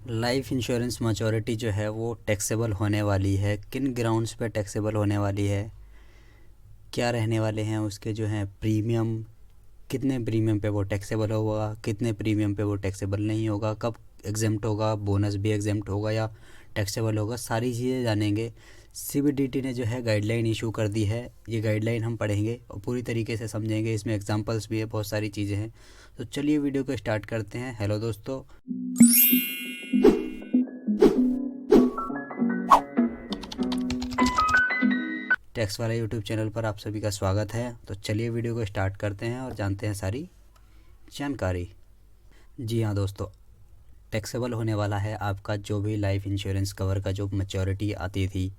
Life insurance maturity जो है वो टैक्सेबल होने वाली है। किन ग्राउंड्स पे टैक्सेबल होने वाली है, क्या रहने वाले हैं उसके जो हैं प्रीमियम, कितने प्रीमियम पे वो टैक्सेबल होगा, कितने प्रीमियम पे वो टैक्सेबल नहीं होगा, कब एग्जेम्प्ट होगा, बोनस भी एग्जेम्प्ट होगा या टैक्सेबल होगा, सारी चीज़ें जानेंगे। सीबीडीटी ने जो है गाइडलाइन इशू कर दी है। ये गाइडलाइन हम पढ़ेंगे और पूरी तरीके से समझेंगे। इसमें एग्जांपल्स भी है, बहुत सारी चीज़ें हैं। तो चलिए वीडियो को स्टार्ट करते हैं। हेलो दोस्तों, टैक्स वाला यूट्यूब चैनल पर आप सभी का स्वागत है। तो चलिए वीडियो को स्टार्ट करते हैं और जानते हैं सारी जानकारी। जी हाँ दोस्तों, टैक्सेबल होने वाला है आपका जो भी लाइफ इंश्योरेंस कवर का जो मैच्योरिटी आती थी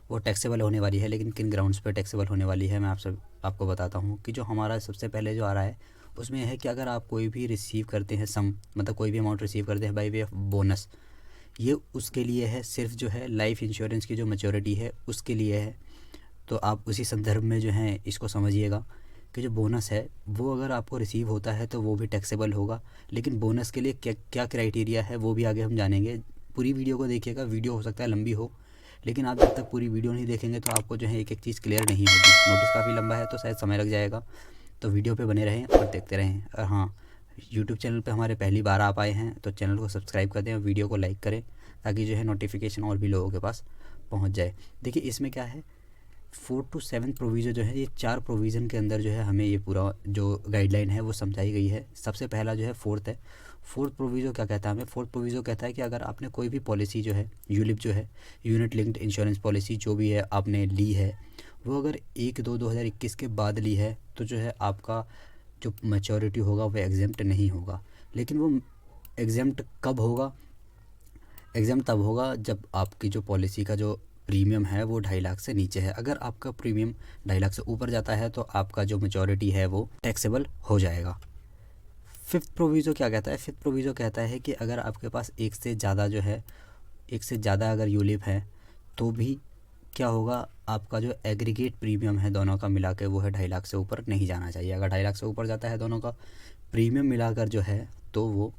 वो टैक्सेबल होने वाली है। लेकिन किन ग्राउंड्स पर टैक्सेबल होने वाली है मैं आपको बताता हूँ कि जो हमारा सबसे पहले जो आ रहा है उसमें है कि अगर आप कोई भी रिसीव करते हैं सम, मतलब कोई भी अमाउंट रिसीव करते हैं बाई वे ऑफ बोनस, ये उसके लिए है। सिर्फ जो है लाइफ इंश्योरेंस की जो मैच्योरिटी है उसके लिए है। तो आप उसी संदर्भ में जो है इसको समझिएगा कि जो बोनस है वो अगर आपको रिसीव होता है तो वो भी टैक्सेबल होगा। लेकिन बोनस के लिए क्या क्या क्राइटेरिया है वो भी आगे हम जानेंगे। पूरी वीडियो को देखिएगा, वीडियो हो सकता है लंबी हो, लेकिन आप जब तक पूरी वीडियो नहीं देखेंगे तो आपको जो है एक एक चीज़ क्लियर नहीं होगी। नोटिस काफ़ी लंबा है तो शायद समय लग जाएगा, तो वीडियो पे बने रहें और देखते रहें। और हाँ, यूट्यूब चैनल पे हमारे पहली बार आप आए हैं तो चैनल को सब्सक्राइब कर दें और वीडियो को लाइक करें ताकि जो है नोटिफिकेशन और भी लोगों के पास पहुंच जाए। देखिए इसमें क्या है, 4 to 7 प्रोविज़न जो है, ये 4 प्रोविज़न के अंदर जो है हमें ये पूरा जो गाइडलाइन है वो समझाई गई है। सबसे पहला जो है फोर्थ है। फोर्थ प्रोविज़ो क्या कहता है हमें, फोर्थ प्रोविज़ो कहता है कि अगर आपने कोई भी पॉलिसी जो है यूलिप जो है, यूनिट लिंक्ड इंश्योरेंस पॉलिसी जो भी है आपने ली है, वो अगर 1/2/2021 के बाद ली है तो जो है आपका जो मैच्योरिटी होगा वो एग्जेम्प्ट नहीं होगा। लेकिन वो एग्जेम्प्ट कब होगा, एग्जाम तब होगा जब आपकी जो पॉलिसी का जो प्रीमियम है वो 2.5 लाख से नीचे है। अगर आपका प्रीमियम 2.5 लाख से ऊपर जाता है तो आपका जो मेचोरिटी है वो टैक्सेबल हो जाएगा। फिफ्थ प्रोविज़ो क्या कहता है, फिफ्थ प्रोविज़ो कहता है कि अगर आपके पास एक से ज़्यादा जो है, एक से ज़्यादा अगर यूलिप है तो भी क्या होगा, आपका जो एग्रीगेट प्रीमियम है दोनों का मिला के वो है 2.5 लाख से ऊपर नहीं जाना चाहिए। अगर 2.5 लाख से ऊपर जाता है दोनों का प्रीमियम मिलाकर जो है तो वो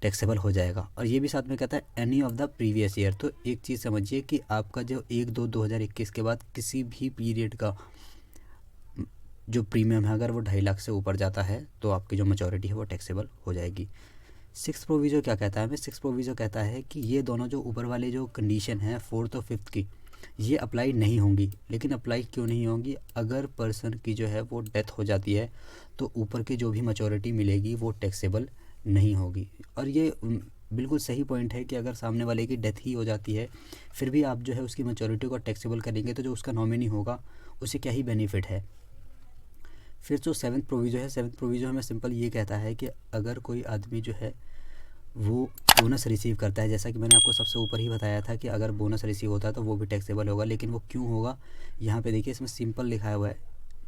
टैक्सेबल हो जाएगा। और ये भी साथ में कहता है any of the previous year. तो एक चीज़ समझिए कि आपका जो 1/2/2021 के बाद किसी भी पीरियड का जो प्रीमियम है अगर वो 2.5 लाख से ऊपर जाता है तो आपकी जो मैच्योरिटी है वो टैक्सेबल हो जाएगी। सिक्स प्रोविज़ो क्या कहता है हमें, सिक्स प्रोविज़ो कहता है कि ये दोनों जो ऊपर वाले जो कंडीशन है फोर्थ और फिफ्थ की, ये अप्लाई नहीं होंगी। लेकिन अप्लाई क्यों नहीं होंगी, अगर पर्सन की जो है वो डेथ हो जाती है तो ऊपर की जो भी मैच्योरिटी मिलेगी वो टैक्सेबल नहीं होगी। और ये बिल्कुल सही पॉइंट है कि अगर सामने वाले की डेथ ही हो जाती है फिर भी आप जो है उसकी मैच्योरिटी को टैक्सेबल करेंगे तो जो उसका नॉमिनी होगा उसे क्या ही बेनिफिट है। फिर जो सेवन्थ प्रोविज़ो है, सेवन्थ प्रोविज़ो हमें सिंपल ये कहता है कि अगर कोई आदमी जो है वो बोनस रिसीव करता है, जैसा कि मैंने आपको सबसे ऊपर ही बताया था कि अगर बोनस रिसीव होता है तो वो भी टैक्सेबल होगा। लेकिन वो क्यों होगा, यहाँ पे देखिए इसमें सिंपल लिखा हुआ है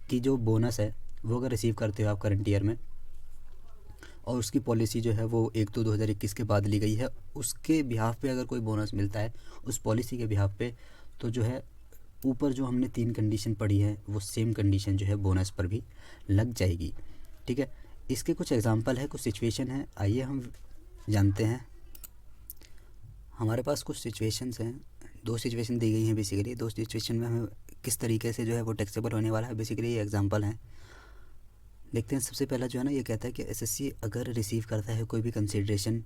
कि जो बोनस है वो अगर रिसीव करते हो आप करंट ईयर में और उसकी पॉलिसी जो है वो 1/2/2021 के बाद ली गई है, उसके बिहाफ पे अगर कोई बोनस मिलता है उस पॉलिसी के बिहाफ पे, तो जो है ऊपर जो हमने 3 कंडीशन पढ़ी है वो सेम कंडीशन जो है बोनस पर भी लग जाएगी। ठीक है, इसके कुछ एग्जांपल है, कुछ सिचुएशन है, आइए हम जानते हैं। हमारे पास कुछ सिचुएशंस हैं, 2 सिचुएशन दी गई हैं बेसिकली। 2 सिचुएशन में हमें किस तरीके से जो है वो टैक्सेबल होने वाला है, बेसिकली ये एग्जांपल हैं। देखते हैं। सबसे पहला जो है ना, ये कहता है कि एसएससी अगर रिसीव करता है कोई भी कंसिडरेशन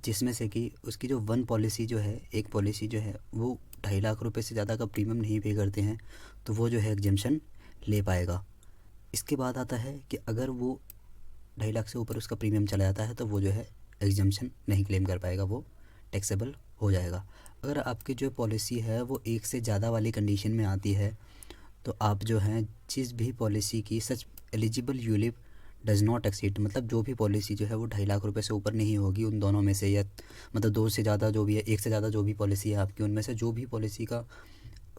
जिसमें से कि उसकी जो वन पॉलिसी जो है, एक पॉलिसी जो है वो 2.5 लाख रुपए से ज़्यादा का प्रीमियम नहीं पे करते हैं तो वो जो है एग्जेम्पशन ले पाएगा। इसके बाद आता है कि अगर वो 2.5 लाख से ऊपर उसका प्रीमियम चला जाता है तो वो जो है एग्जेम्पशन नहीं क्लेम कर पाएगा, वो टैक्सेबल हो जाएगा। अगर आपकी जो पॉलिसी है वो एक से ज़्यादा वाली कंडीशन में आती है तो आप जो हैं जिस भी पॉलिसी की such eligible ULIP does not exceed, मतलब जो भी पॉलिसी जो है वो 2.5 लाख रुपए से ऊपर नहीं होगी उन दोनों में से, या मतलब 2 से ज़्यादा जो भी है, एक से ज़्यादा जो भी पॉलिसी है आपकी, उनमें से जो भी पॉलिसी का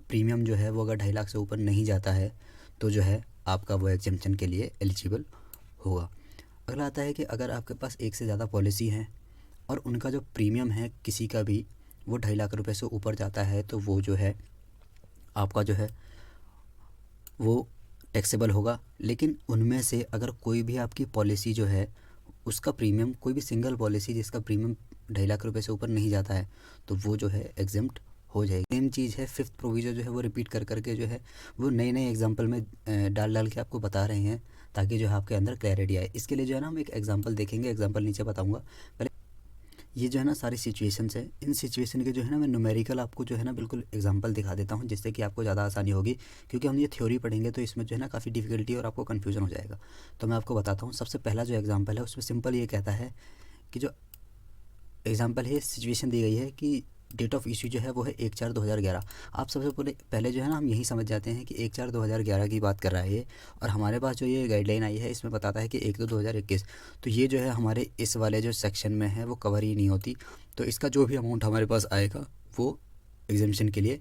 प्रीमियम जो है वो अगर 2.5 लाख से ऊपर नहीं जाता है तो जो है आपका वो एग्जेम्पशन के लिए एलिजिबल होगा। अगला आता है कि अगर आपके पास एक से ज़्यादा पॉलिसी हैं और उनका जो प्रीमियम है किसी का भी वो 2.5 लाख रुपए से ऊपर जाता है तो वो जो है आपका जो है वो टैक्सेबल होगा। लेकिन उनमें से अगर कोई भी आपकी पॉलिसी जो है उसका प्रीमियम, कोई भी सिंगल पॉलिसी जिसका प्रीमियम 2.5 लाख रुपए से ऊपर नहीं जाता है तो वो जो है एग्जेम्प्ट हो जाएगी। सेम चीज़ है, फिफ्थ प्रोविज़ो जो है वो रिपीट कर करके जो है वो नए नए एग्जांपल में डाल के आपको बता रहे हैं ताकि जो है आपके अंदर क्लैरिटी आए। इसके लिए जो है ना हम एक एग्जांपल देखेंगे, एग्जांपल नीचे बताऊंगा। पहले ये जो है ना सारी सिचुएशंस है, इन सिचुएशन के जो है ना मैं न्यूमेरिकल आपको जो है ना बिल्कुल एग्जांपल दिखा देता हूँ जिससे कि आपको ज़्यादा आसानी होगी, क्योंकि हम ये थ्योरी पढ़ेंगे तो इसमें जो है ना काफ़ी डिफिकल्टी और आपको कन्फ्यूजन हो जाएगा। तो मैं आपको बताता हूँ। सबसे पहला जो एग्जाम्पल है उसमें सिंपल ये कहता है कि जो एग्जाम्पल है, सिचुएशन दी गई है कि डेट ऑफ इशू जो है वो है 1/4/2011। आप सबसे पहले जो है ना हम यही समझ जाते हैं कि 1/4/2011 की बात कर रहा है ये, और हमारे पास जो ये गाइडलाइन आई है इसमें बताता है कि 1/2/2021। तो ये जो है हमारे इस वाले जो सेक्शन में है वो कवर ही नहीं होती, तो इसका जो भी अमाउंट हमारे पास आएगा वो एग्जामिशन के लिए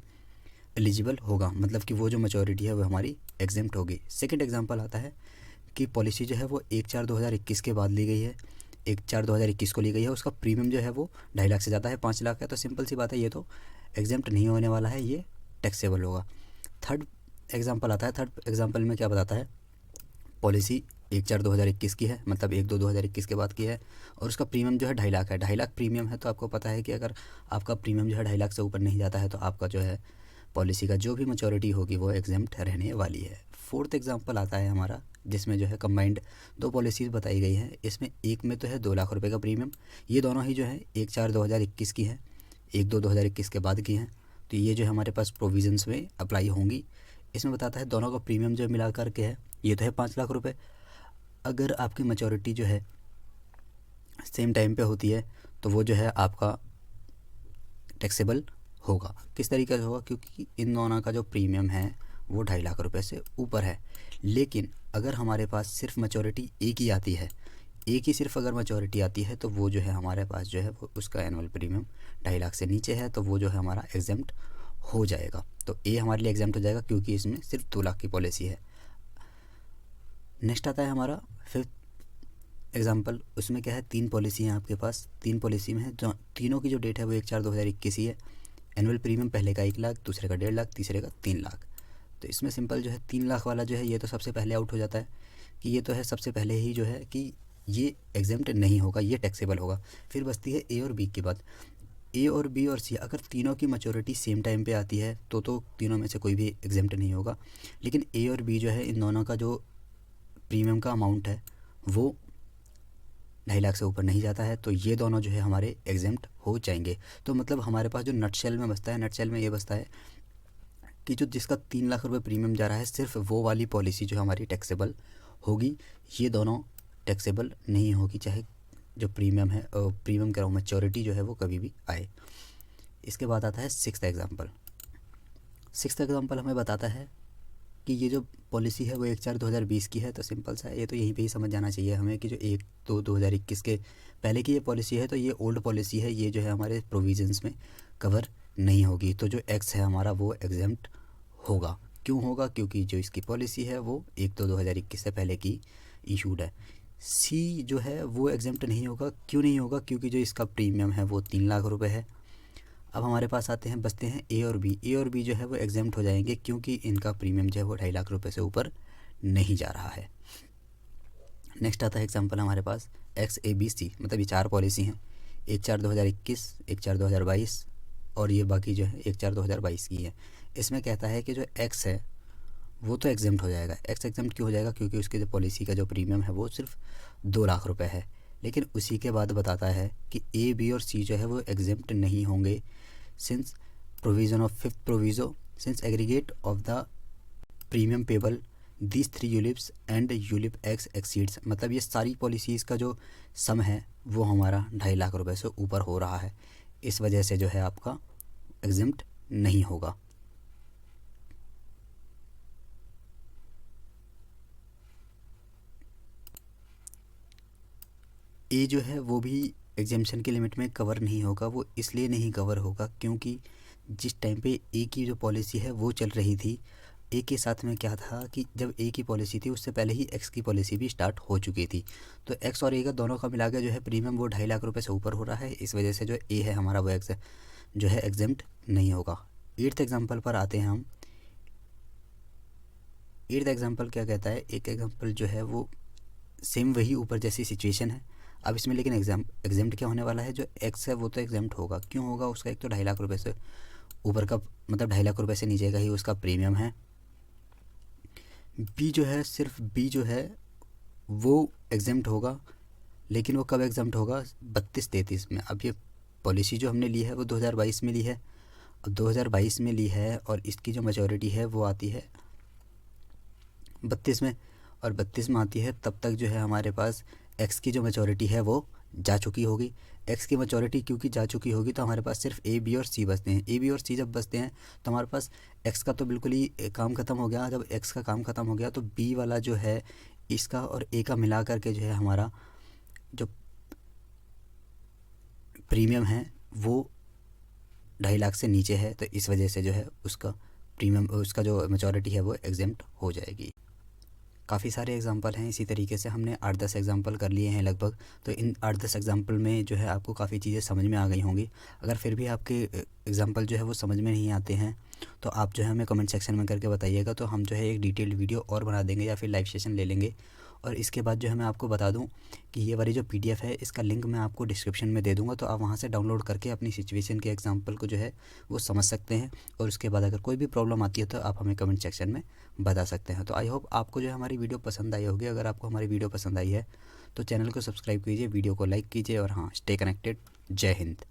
एलिजिबल होगा, मतलब कि वो जो मैच्योरिटी है वो हमारी एग्जेम्प्ट होगी। सेकेंड एग्जाम्पल आता है कि पॉलिसी जो है वो 1/4/2021 के बाद ली गई है, 1/4/2021 को ली गई है, उसका प्रीमियम जो है वो 2.5 लाख से ज़्यादा है, 5 लाख है, तो सिंपल सी बात है ये तो एग्जेम्प्ट नहीं होने वाला है, ये टैक्सेबल होगा। थर्ड एग्जांपल आता है, थर्ड एग्जांपल में क्या बताता है, पॉलिसी 1/4/2021 की है, मतलब 1/2/2021 के बाद की है, और उसका प्रीमियम जो है 2.5 लाख है। 2.5 लाख प्रीमियम है तो आपको पता है कि अगर आपका प्रीमियम जो है 2.5 लाख से ऊपर नहीं जाता है तो आपका जो है पॉलिसी का जो भी मैच्योरिटी होगी वो एग्जेम्प्ट रहने वाली है। फोर्थ एग्जांपल आता है हमारा जिसमें जो है कंबाइंड 2 पॉलिसीज़ बताई गई हैं। इसमें एक में तो है 2 लाख रुपए का प्रीमियम, ये दोनों ही जो है 1/4/2021 की हैं, 1/2/2021 के बाद की हैं, तो ये जो है हमारे पास प्रोविजंस में अप्लाई होंगी। इसमें बताता है दोनों का प्रीमियम जो मिला करके है ये तो है 5 लाख रुपये। अगर आपकी मैच्योरिटी जो है सेम टाइम पे होती है तो वो जो है आपका टैक्सेबल होगा। किस तरीके से होगा, क्योंकि इन दोनों का जो प्रीमियम है वो 2.5 लाख रुपए से ऊपर है। लेकिन अगर हमारे पास सिर्फ मैच्योरिटी एक ही आती है, एक ही सिर्फ अगर मैच्योरिटी आती है तो वो जो है हमारे पास जो है वो उसका एनुअल प्रीमियम 2.5 लाख से नीचे है, तो वो जो है हमारा एग्जेम्प्ट हो जाएगा। तो ए हमारे लिए एग्जेम्प्ट हो जाएगा क्योंकि इसमें सिर्फ 2 लाख की पॉलिसी है। नेक्स्ट आता है हमारा फिफ्थ एग्जाम्पल। उसमें क्या है, 3 पॉलिसी हैं आपके पास, 3 पॉलिसी में है जो तीनों की जो डेट है वो 1/4/2021 ही है। एनुअल प्रीमियम पहले का 1 लाख, दूसरे का 1.5 लाख, तीसरे का 3 लाख। तो इसमें सिंपल जो है 3 लाख वाला जो है ये तो सबसे पहले आउट हो जाता है कि ये तो है सबसे पहले ही जो है कि ये एग्जेम्प्ट नहीं होगा, ये टैक्सेबल होगा। फिर बचती है ए और बी की बात। ए और बी और सी अगर तीनों की मैच्योरिटी सेम टाइम पे आती है तो तीनों में से कोई भी एग्जेम्प्ट नहीं होगा। लेकिन ए और बी जो है इन दोनों का जो प्रीमियम का अमाउंट है वो 2.5 लाख से ऊपर नहीं जाता है, तो ये दोनों जो है हमारे एग्जेम्प्ट हो जाएंगे। तो मतलब हमारे पास जो नटशेल में बचता है, नटशेल में ये बचता है कि जो जिसका 3 लाख रुपए प्रीमियम जा रहा है सिर्फ वो वाली पॉलिसी जो हमारी टैक्सेबल होगी, ये दोनों टैक्सेबल नहीं होगी, चाहे जो प्रीमियम है प्रीमियम का मैच्योरिटी जो है वो कभी भी आए। इसके बाद आता है सिक्स्थ एग्जांपल। सिक्स्थ एग्जांपल हमें बताता है कि ये जो पॉलिसी है वो 1/4/2020 की है, तो सिंपल सा ये तो यहीं पे ही समझ जाना चाहिए हमें कि जो 1/2/2021 के पहले की ये पॉलिसी है तो ये ओल्ड पॉलिसी है, ये जो है हमारे प्रोविजंस में कवर नहीं होगी। तो जो एक्स है हमारा वो एग्जेम्प्ट होगा। क्यों होगा, क्योंकि जो इसकी पॉलिसी है वो 1/2/2021 से पहले की इशूड है। सी जो है वो एग्जेम्प्ट नहीं होगा। क्यों नहीं होगा, क्योंकि जो इसका प्रीमियम है वो 3 लाख रुपए है। अब हमारे पास आते हैं, बचते हैं ए और बी। ए और बी जो है वो एग्जेम्प्ट हो जाएंगे क्योंकि इनका प्रीमियम जो है वो 2.5 लाख रुपए से ऊपर नहीं जा रहा है। नेक्स्ट आता है एग्जांपल हमारे पास एक्स ए बी सी, मतलब ये 4 पॉलिसी हैं, 1/4/2021, 1/4/2022 और ये बाकी जो है 1/4/2022 की है। इसमें कहता है कि जो एक्स है वो तो एग्जेम्प्ट हो जाएगा। एक्स एग्जेम्प्ट क्यों हो जाएगा, क्योंकि उसकी जो पॉलिसी का जो प्रीमियम है वो सिर्फ 2 लाख रुपए है। लेकिन उसी के बाद बताता है कि ए बी और सी जो है वो एग्जेम्प्ट नहीं होंगे since provision of fifth proviso, since aggregate of the premium payable this 3 ULIPs and ULIP x exceeds, मतलब ये सारी पॉलिसीज़ का जो सम है वो हमारा 2.5 लाख रुपए से ऊपर हो रहा है, इस वजह से जो है आपका एग्जेम्प्ट नहीं होगा। ए जो है वो भी एग्जेम्पशन के लिमिट में कवर नहीं होगा। वो इसलिए नहीं कवर होगा क्योंकि जिस टाइम पे ए की जो पॉलिसी है वो चल रही थी, ए के साथ में क्या था कि जब ए की पॉलिसी थी उससे पहले ही एक्स की पॉलिसी भी स्टार्ट हो चुकी थी, तो एक्स और ए का दोनों का मिला के जो है प्रीमियम वो 2.5 लाख रुपए से ऊपर हो रहा है, इस वजह से जो ए है हमारा वो एक्स जो है एग्जेम्प्ट नहीं होगा। 8th एग्जाम्पल पर आते हैं हम। 8th एग्जाम्पल क्या कहता है, एक एग्जाम्पल जो है वो सेम वही ऊपर जैसी सिचुएशन है। अब इसमें लेकिन एग्जाम्प्ट क्या होने वाला है, जो एक्स है वो तो एग्जाम्प्ट होगा। क्यों होगा? उसका एक तो 2.5 लाख रुपये से ऊपर का, मतलब 2.5 लाख रुपये से नीचे का ही उसका प्रीमियम है। बी जो है, सिर्फ बी जो है वो एग्जाम्प्ट होगा, लेकिन वो कब एग्जाम्प्ट होगा? 32-33 में। अब ये पॉलिसी जो हमने ली है वो 2022 में ली है। अब 2022 में ली है और इसकी जो मेचोरिटी है वो आती है 32 में, और 32 में आती है तब तक जो है हमारे पास एक्स की जो मेचोरिटी है वो जा चुकी होगी। एक्स की मेचोरिटी क्योंकि जा चुकी होगी तो हमारे पास सिर्फ ए बी और सी बचते हैं। ए बी और सी जब बचते हैं तो हमारे पास एक्स का तो बिल्कुल ही काम ख़त्म हो गया। जब एक्स का काम ख़त्म हो गया तो बी वाला जो है इसका और ए का मिला करके जो है हमारा जो प्रीमियम है वो 2.5 लाख से नीचे है, तो इस वजह से जो है उसका प्रीमियम, उसका जो मेचोरिटी है वो एग्जेम्प्ट हो जाएगी। काफ़ी सारे एग्जांपल हैं, इसी तरीके से हमने 8-10 एग्जांपल कर लिए हैं लगभग। तो इन 8-10 एग्जांपल में जो है आपको काफ़ी चीज़ें समझ में आ गई होंगी। अगर फिर भी आपके एग्जांपल जो है वो समझ में नहीं आते हैं तो आप जो है हमें कमेंट सेक्शन में करके बताइएगा, तो हम जो है एक डिटेल्ड वीडियो और बना देंगे या फिर लाइव सेशन ले लेंगे। और इसके बाद जो है मैं आपको बता दूं कि ये वाली जो पीडीएफ है इसका लिंक मैं आपको डिस्क्रिप्शन में दे दूंगा, तो आप वहां से डाउनलोड करके अपनी सिचुएशन के एग्जांपल को जो है वो समझ सकते हैं। और उसके बाद अगर कोई भी प्रॉब्लम आती है तो आप हमें कमेंट सेक्शन में बता सकते हैं। तो आई होप आपको जो है हमारी वीडियो पसंद आई होगी। अगर आपको हमारी वीडियो पसंद आई है तो चैनल को सब्सक्राइब कीजिए, वीडियो को लाइक कीजिए और हाँ, स्टे कनेक्टेड। जय हिंद।